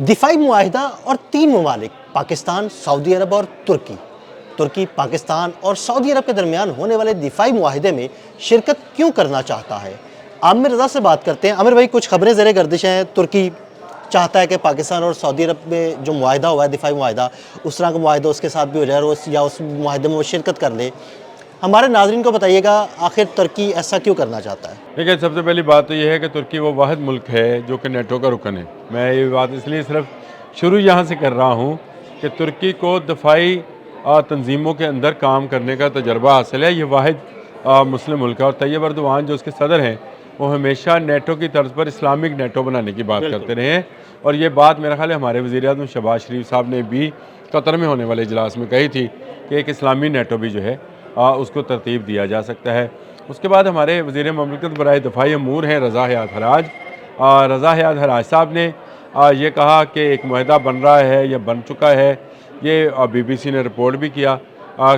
دفاعی معاہدہ اور 3 ممالک پاکستان، سعودی عرب اور ترکی پاکستان اور سعودی عرب کے درمیان ہونے والے دفاعی معاہدے میں شرکت کیوں کرنا چاہتا ہے؟ عامر رضا سے بات کرتے ہیں۔ عامر بھائی، کچھ خبریں زیر گردش ہیں، ترکی چاہتا ہے کہ پاکستان اور سعودی عرب میں جو معاہدہ ہوا ہے دفاعی معاہدہ، اس طرح کا معاہدہ اس کے ساتھ بھی ہو جائے اور یا اس معاہدے میں وہ شرکت کر لے۔ ہمارے ناظرین کو بتائیے گا آخر ترکی ایسا کیوں کرنا چاہتا ہے؟ دیکھیں، سب سے پہلی بات تو یہ ہے کہ ترکی وہ واحد ملک ہے جو کہ نیٹو کا رکن ہے۔ میں یہ بات اس لیے صرف شروع یہاں سے کر رہا ہوں کہ ترکی کو دفاعی تنظیموں کے اندر کام کرنے کا تجربہ حاصل ہے۔ یہ واحد مسلم ملک ہے، اور طیب اردوان جو اس کے صدر ہیں وہ ہمیشہ نیٹو کی طرز پر اسلامک نیٹو بنانے کی بات کرتے رہے ہیں، اور یہ بات میرا خیال ہے ہمارے وزیر اعظم شہباز شریف صاحب نے بھی قطر میں ہونے والے اجلاس میں کہی تھی کہ ایک اسلامی نیٹو بھی جو ہے اس کو ترتیب دیا جا سکتا ہے۔ اس کے بعد ہمارے وزیر مملکت برائے دفاعی امور ہیں رضا حیات حراج صاحب نے یہ کہا کہ ایک معاہدہ بن رہا ہے یا بن چکا ہے۔ یہ بی بی سی نے رپورٹ بھی کیا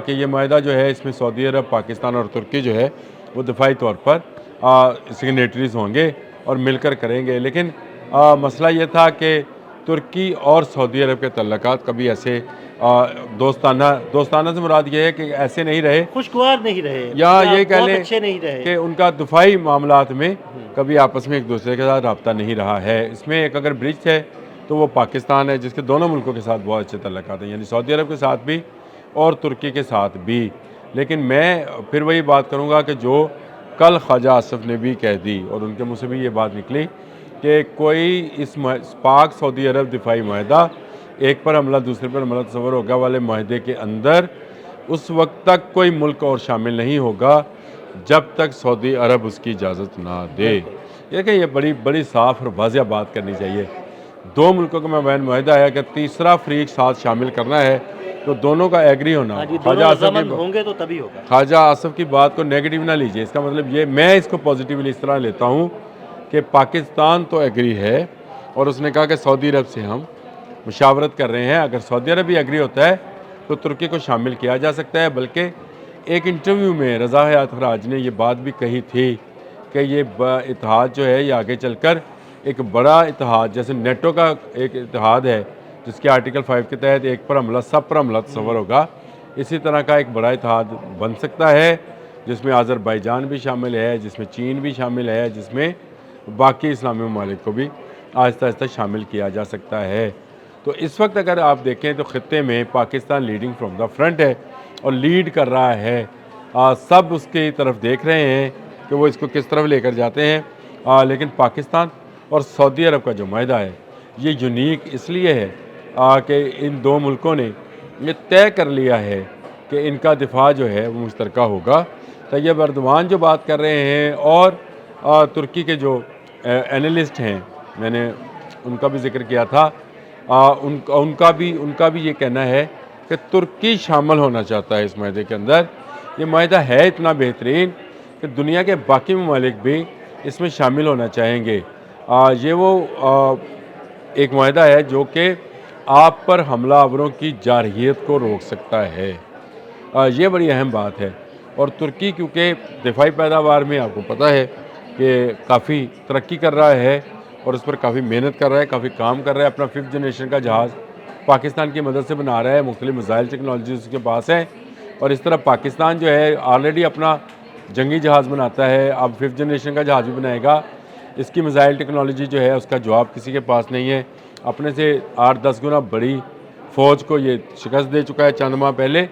کہ یہ معاہدہ جو ہے اس میں سعودی عرب، پاکستان اور ترکی جو ہے وہ دفاعی طور پر سگنیٹریز ہوں گے اور مل کر کریں گے، لیکن مسئلہ یہ تھا کہ ترکی اور سعودی عرب کے تعلقات کبھی ایسے دوستانہ سے مراد یہ ہے کہ ایسے نہیں رہے، خوشگوار نہیں رہے یا یہ کہہ بہت لیں اچھے نہیں رہے کہ ان کا دفاعی معاملات میں کبھی آپس میں ایک دوسرے کے ساتھ رابطہ نہیں رہا ہے۔ اس میں ایک اگر برج ہے تو وہ پاکستان ہے، جس کے دونوں ملکوں کے ساتھ بہت اچھے تعلقات ہیں، یعنی سعودی عرب کے ساتھ بھی اور ترکی کے ساتھ بھی۔ لیکن میں پھر وہی بات کروں گا کہ جو کل خواجہ آصف نے بھی کہہ دی، اور ان کے منہ سے بھی یہ بات نکلی کہ کوئی اس پاک سعودی عرب دفاعی معاہدہ، ایک پر حملہ دوسرے پر حملہ تصور ہوگا والے معاہدے کے اندر اس وقت تک کوئی ملک اور شامل نہیں ہوگا جب تک سعودی عرب اس کی اجازت نہ دے۔ یہ بڑی صاف اور واضح بات کرنی چاہیے۔ دو ملکوں کا مابین معاہدہ ہے، اگر تیسرا فریق ساتھ شامل کرنا ہے تو دونوں کا ایگری ہونا۔ ہوں گے تو تبھی ہوگا۔ خواجہ آصف کی بات کو نیگیٹو نہ لیجئے، اس کا مطلب یہ، میں اس کو پازیٹیولی اس طرح لیتا ہوں کہ پاکستان تو ایگری ہے، اور اس نے کہا کہ سعودی عرب سے ہم مشاورت کر رہے ہیں، اگر سعودی عرب بھی ایگری ہوتا ہے تو ترکی کو شامل کیا جا سکتا ہے۔ بلکہ ایک انٹرویو میں رضا حیات حراج نے یہ بات بھی کہی تھی کہ یہ اتحاد جو ہے یہ آگے چل کر ایک بڑا اتحاد، جیسے نیٹو کا ایک اتحاد ہے جس کے آرٹیکل 5 کے تحت ایک پر حملہ سب پر حملہ تصور ہوگا، اسی طرح کا ایک بڑا اتحاد بن سکتا ہے جس میں آذربائیجان بھی شامل ہے، جس میں چین بھی شامل ہے، جس میں باقی اسلامی ممالک کو بھی آہستہ آہستہ شامل کیا جا سکتا ہے۔ تو اس وقت اگر آپ دیکھیں تو خطے میں Pakistan leading from the front ہے اور لیڈ کر رہا ہے، سب اس کی طرف دیکھ رہے ہیں کہ وہ اس کو کس طرف لے کر جاتے ہیں۔ لیکن پاکستان اور سعودی عرب کا جو معاہدہ ہے یہ یونیک اس لیے ہے کہ ان دو ملکوں نے یہ طے کر لیا ہے کہ ان کا دفاع جو ہے وہ مشترکہ ہوگا۔ طیب اردوان جو بات کر رہے ہیں اور ترکی کے جو اینالسٹ ہیں، میں نے ان کا بھی ذکر کیا تھا، ان کا بھی یہ کہنا ہے کہ ترکی شامل ہونا چاہتا ہے اس معاہدے کے اندر۔ یہ معاہدہ ہے اتنا بہترین کہ دنیا کے باقی ممالک بھی اس میں شامل ہونا چاہیں گے۔ یہ وہ ایک معاہدہ ہے جو کہ آپ پر حملہ آوروں کی جارحیت کو روک سکتا ہے۔ یہ بڑی اہم بات ہے، اور ترکی کیونکہ دفاعی پیداوار میں آپ کو پتہ ہے کہ کافی ترقی کر رہا ہے اور اس پر کافی محنت کر رہا ہے، کافی کام کر رہا ہے۔ اپنا 5th جنریشن کا جہاز پاکستان کی مدد سے بنا رہا ہے، مختلف میزائل ٹیکنالوجیز اس کے پاس ہیں، اور اس طرح پاکستان جو ہے آلریڈی اپنا جنگی جہاز بناتا ہے، اب 5th جنریشن کا جہاز بھی بنائے گا۔ اس کی میزائل ٹیکنالوجی جو ہے اس کا جواب کسی کے پاس نہیں ہے۔ اپنے سے 8-10 گنا بڑی فوج کو یہ شکست دے چکا ہے چند ماہ پہلے۔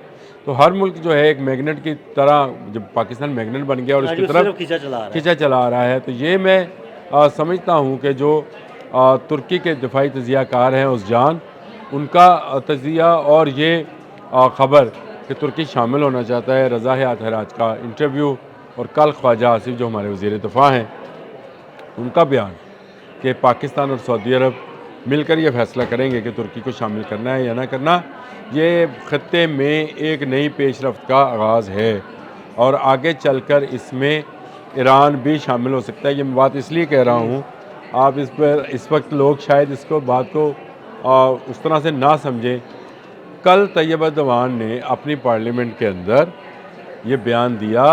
تو ہر ملک جو ہے ایک میگنٹ کی طرح، جب پاکستان میگنٹ بن گیا اور اس کی طرف کھینچا چلا آ رہا ہے، تو یہ میں سمجھتا ہوں کہ جو ترکی کے دفاعی تجزیہ کار ہیں اس جان، ان کا تجزیہ اور یہ خبر کہ ترکی شامل ہونا چاہتا ہے، رضا حیات حراج کا انٹرویو، اور کل خواجہ آصف جو ہمارے وزیر دفاع ہیں ان کا بیان کہ پاکستان اور سعودی عرب مل کر یہ فیصلہ کریں گے کہ ترکی کو شامل کرنا ہے یا نہ کرنا، یہ خطے میں ایک نئی پیش رفت کا آغاز ہے، اور آگے چل کر اس میں ایران بھی شامل ہو سکتا ہے۔ یہ میں بات اس لیے کہہ رہا ہوں، آپ اس پر اس وقت لوگ شاید اس کو بات کو اس طرح سے نہ سمجھیں۔ کل طیب اردوان نے اپنی پارلیمنٹ کے اندر یہ بیان دیا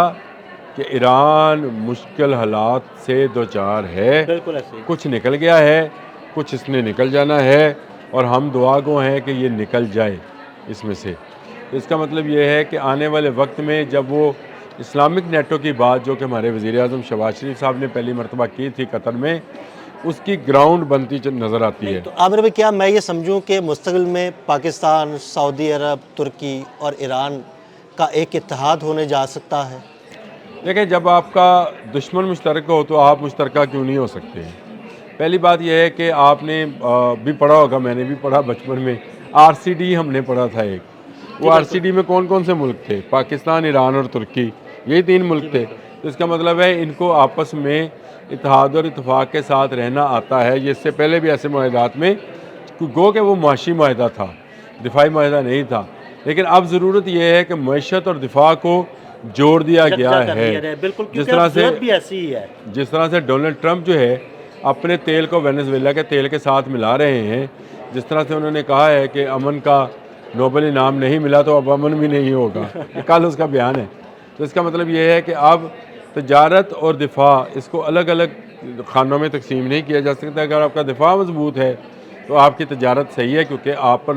کہ ایران مشکل حالات سے دوچار ہے، بالکل ایسے کچھ نکل گیا ہے، کچھ اس نے نکل جانا ہے، اور ہم دعا گو ہیں کہ یہ نکل جائے اس میں سے. اس کا مطلب یہ ہے کہ آنے والے وقت میں جب وہ اسلامک نیٹو کی بات جو کہ ہمارے وزیر اعظم شہباز شریف صاحب نے پہلی مرتبہ کی تھی قطر میں، اس کی گراؤنڈ بنتی نظر آتی ہے. تو عامر بھائی، کیا میں یہ سمجھوں کہ مستقبل میں پاکستان، سعودی عرب، ترکی اور ایران کا ایک اتحاد ہونے جا سکتا ہے؟ دیکھیں، جب آپ کا دشمن مشترک ہو تو آپ مشترکہ کیوں نہیں ہو سکتے ہیں؟ پہلی بات یہ ہے کہ آپ نے بھی پڑھا ہوگا، میں نے بھی پڑھا بچپن میں، RCD ہم نے پڑھا تھا ایک. وہ RCD میں کون کون سے ملک تھے؟ پاکستان، ایران اور ترکی، یہی 3 ملک تھے. تو اس کا مطلب ہے ان کو آپس میں اتحاد اور اتفاق کے ساتھ رہنا آتا ہے. یہ اس سے پہلے بھی ایسے معاہدات میں گو کہ وہ معاشی معاہدہ تھا، دفاعی معاہدہ نہیں تھا. لیکن اب ضرورت یہ ہے کہ معیشت اور دفاع کو جوڑ دیا گیا ہے. بالکل، جس طرح سے ڈونلڈ ٹرمپ جو ہے اپنے تیل کو وینزویلا کے تیل کے ساتھ ملا رہے ہیں، جس طرح سے انہوں نے کہا ہے کہ امن کا نوبل انعام نہیں ملا تو اب امن بھی نہیں ہوگا، یہ کل اس کا بیان ہے. تو اس کا مطلب یہ ہے کہ اب تجارت اور دفاع اس کو الگ الگ خانوں میں تقسیم نہیں کیا جا سکتا. اگر آپ کا دفاع مضبوط ہے تو آپ کی تجارت صحیح ہے، کیونکہ آپ پر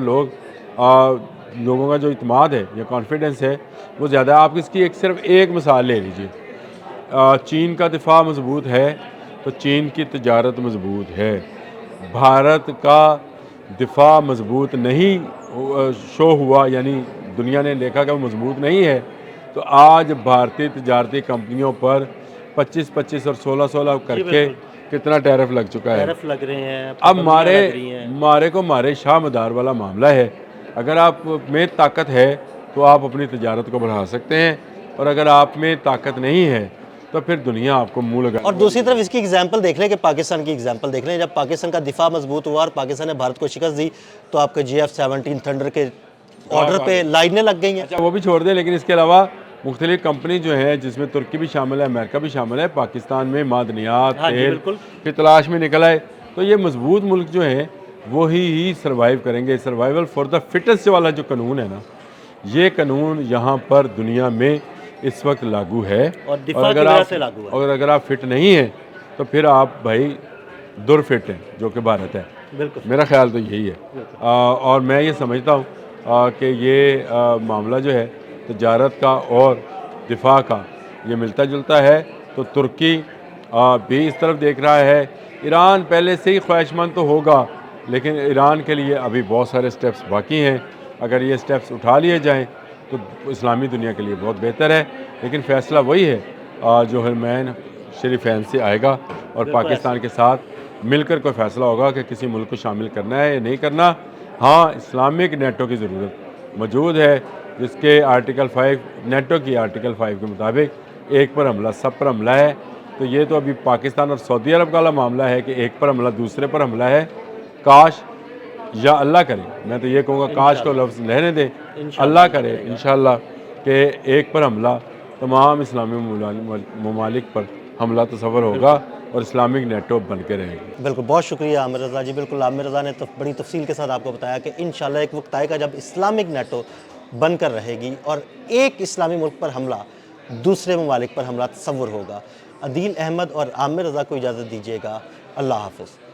لوگوں کا جو اعتماد ہے یا کانفیڈنس ہے وہ زیادہ. آپ اس کی صرف ایک مثال لے لیجیے. چین کا دفاع مضبوط ہے تو چین کی تجارت مضبوط ہے. بھارت کا دفاع مضبوط نہیں شو ہوا، یعنی دنیا نے دیکھا کہ وہ مضبوط نہیں ہے، تو آج بھارتی تجارتی کمپنیوں پر 25 اور 16 کر کے کتنا ٹیرف لگ چکا ہے. لگ رہے ہیں. اب مارے کو مارے شاہ مدار والا معاملہ ہے. اگر آپ میں طاقت ہے تو آپ اپنی تجارت کو بڑھا سکتے ہیں، اور اگر آپ میں طاقت نہیں ہے تو پھر دنیا آپ کو منہ لگا. اور دوسری طرف اس کی اگزامپل دیکھ لیں کہ پاکستان کی اگزامپل دیکھ لیں. جب پاکستان کا دفاع مضبوط ہوا اور پاکستان نے بھارت کو شکست دی تو آپ کے GF-17 تھنڈر کے آرڈر پہ لائنیں لگ گئی ہیں. اچھا، وہ بھی چھوڑ دیں، لیکن اس کے علاوہ مختلف کمپنی جو ہیں جس میں ترکی بھی شامل ہے، امریکہ بھی شامل ہے، پاکستان میں معدنیات تیل کی تلاش میں نکل آئے. تو یہ مضبوط ملک جو ہیں وہی ہی سروائیو کریں گے. سروائیول فار دا فٹسٹ والا جو قانون ہے نا، یہ قانون یہاں پر دنیا میں اس وقت لاگو ہے. اور اگر آپ فٹ نہیں ہیں تو پھر آپ بھائی در فٹ ہیں، جو کہ بھارت ہے. میرا خیال تو یہی ہے. اور میں یہ سمجھتا ہوں کہ یہ معاملہ جو ہے تجارت کا اور دفاع کا یہ ملتا جلتا ہے. تو ترکی بھی اس طرف دیکھ رہا ہے. ایران پہلے سے ہی خواہش مند تو ہوگا، لیکن ایران کے لیے ابھی بہت سارے سٹیپس باقی ہیں. اگر یہ سٹیپس اٹھا لیے جائیں تو اسلامی دنیا کے لیے بہت بہتر ہے. لیکن فیصلہ وہی ہے جو حرمین شریفین سے آئے گا، اور پاکستان کے ساتھ مل کر کوئی فیصلہ ہوگا کہ کسی ملک کو شامل کرنا ہے یا نہیں کرنا. ہاں، اسلامک نیٹو کی ضرورت موجود ہے، جس کے آرٹیکل 5 نیٹو کی آرٹیکل 5 کے مطابق ایک پر حملہ سب پر حملہ ہے. تو یہ تو ابھی پاکستان اور سعودی عرب کا معاملہ ہے کہ ایک پر حملہ دوسرے پر حملہ ہے. کاش یا اللہ کرے، میں تو یہ کہوں گا کاش کو لفظ رہنے دیں، اللہ کرے انشاءاللہ کہ ایک پر حملہ تمام اسلامی ممالک پر حملہ تصور ہوگا اور اسلامک نیٹو بن کے رہے گی. بالکل، بہت شکریہ عامر رضا جی. بالکل، عامر رضا نے بڑی تفصیل کے ساتھ آپ کو بتایا کہ انشاءاللہ ایک وقت آئے گا جب اسلامک نیٹو بن کر رہے گی اور ایک اسلامی ملک پر حملہ دوسرے ممالک پر حملہ تصور ہوگا. عدیل احمد اور عامر رضا کو اجازت دیجیے گا. اللہ حافظ.